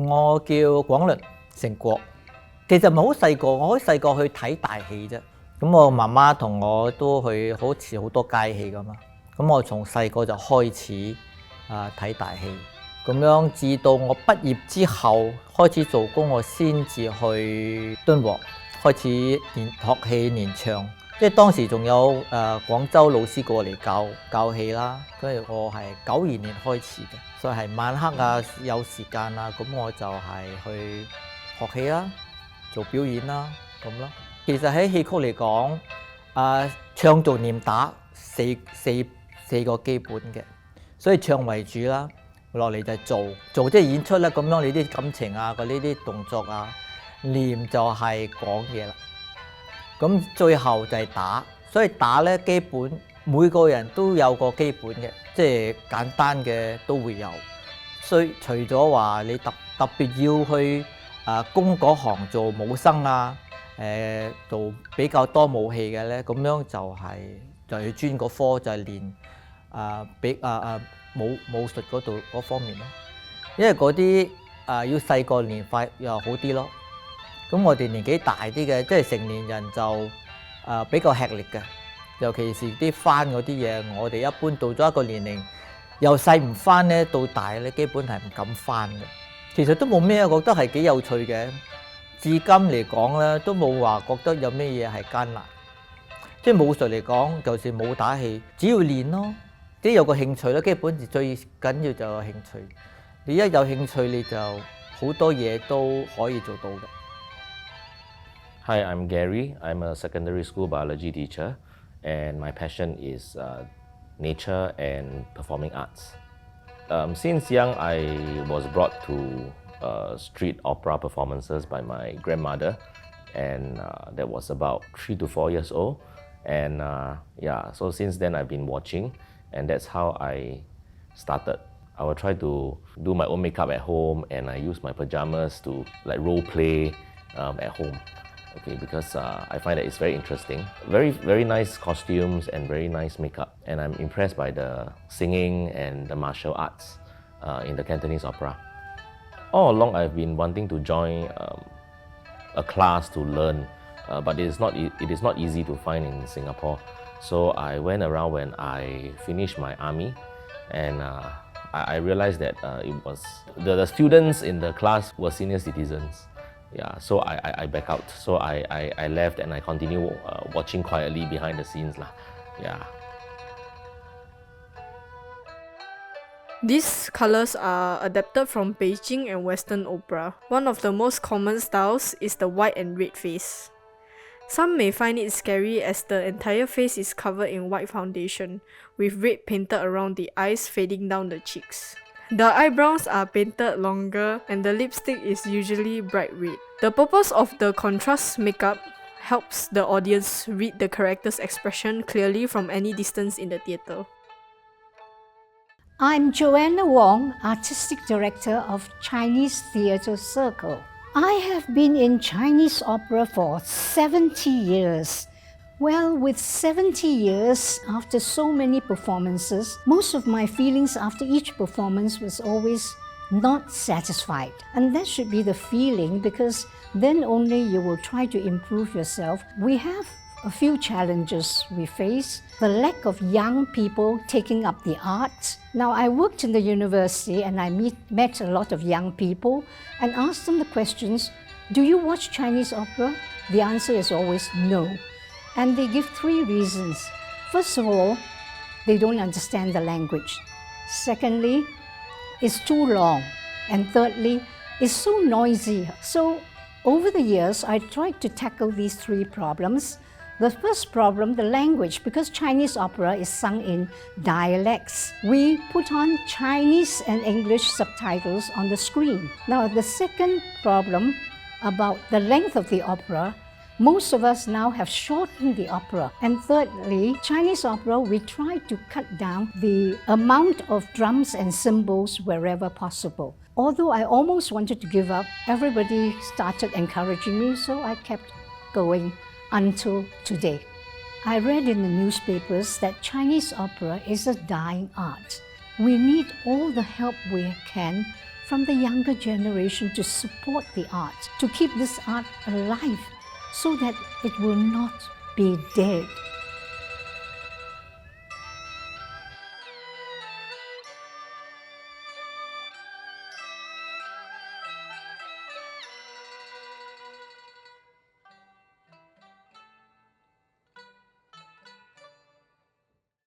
我叫廣倫成國，其實唔係好細個，我好細個去睇大戲啫。咁我媽媽同我都去好似好多街戲咁嘛。咁我從細個就開始睇大戲，咁樣至到我畢業之後開始做工，我先至去敦煌開始學戲練唱。即係當時仲有廣州老師過嚟教戲啦，所以我係92年開始嘅，所以係晚黑有時間咁我就係去學戲啦，做表演啦咁咯。其實喺戲曲嚟講，唱做念打四個基本嘅，所以唱為主啦，落嚟就係做即係演出啦。咁樣你啲感情呢啲動作念就係講嘢啦。咁最後就係打，所以打咧基本每個人都有個基本嘅，即係簡單嘅都會有。所以除咗話你特別要去攻嗰行做武生做比較多武器嘅咧，咁樣就要專嗰科就係練武術嗰方面咯。因為嗰啲要細個練法又好啲咯。咁我哋年紀大啲嘅，即係成年人就比較吃力嘅，尤其是啲翻嗰啲嘢，我哋一般到咗一個年齡，由細唔翻咧，到大咧基本係唔敢翻嘅。其實都冇咩，我覺得係幾有趣嘅。至今嚟講咧，都冇話覺得有咩嘢係艱難。即係武術嚟講，就算冇打戲，只要練咯，即係有個興趣咧，基本最緊要就有興趣。你一有興趣，你就好多嘢都可以做到嘅。Hi, I'm Gary. I'm a secondary school biology teacher, and my passion is nature and performing arts. Since young, I was brought to street opera performances by my grandmother, and that was about 3 to 4 years old. And so since then I've been watching, and that's how I started. I will try to do my own makeup at home, and I use my pajamas to role play at home. Okay, because I find that it's very interesting. Very nice costumes and very nice makeup. And I'm impressed by the singing and the martial arts in the Cantonese opera. All along I've been wanting to join a class to learn, but it is not easy to find in Singapore. So I went around when I finished my army, and I realized that it was the students in the class were senior citizens. Yeah, so I back out. So I left and I continue watching quietly behind the scenes lah. Yeah. These colors are adapted from Beijing and Western opera. One of the most common styles is the white and red face. Some may find it scary as the entire face is covered in white foundation, with red painted around the eyes fading down the cheeks. The eyebrows are painted longer and the lipstick is usually bright red. The purpose of the contrast makeup helps the audience read the character's expression clearly from any distance in the theatre. I'm Joanna Wong, Artistic Director of Chinese Theatre Circle. I have been in Chinese opera for 70 years. Well, with 70 years, after so many performances, most of my feelings after each performance was always not satisfied. And that should be the feeling, because then only you will try to improve yourself. We have a few challenges we face. The lack of young people taking up the arts. Now, I worked in the university and I met a lot of young people and asked them the questions, do you watch Chinese opera? The answer is always no. And they give 3 reasons. First of all, they don't understand the language. Secondly, it's too long. And thirdly, it's so noisy. So over the years, I tried to tackle these 3 problems. The first problem, the language, because Chinese opera is sung in dialects. We put on Chinese and English subtitles on the screen. Now, the second problem about the length of the opera, most of us now have shortened the opera. And thirdly, Chinese opera, we try to cut down the amount of drums and cymbals wherever possible. Although I almost wanted to give up, everybody started encouraging me, so I kept going until today. I read in the newspapers that Chinese opera is a dying art. We need all the help we can from the younger generation to support the art, to keep this art alive so that it will not be dead.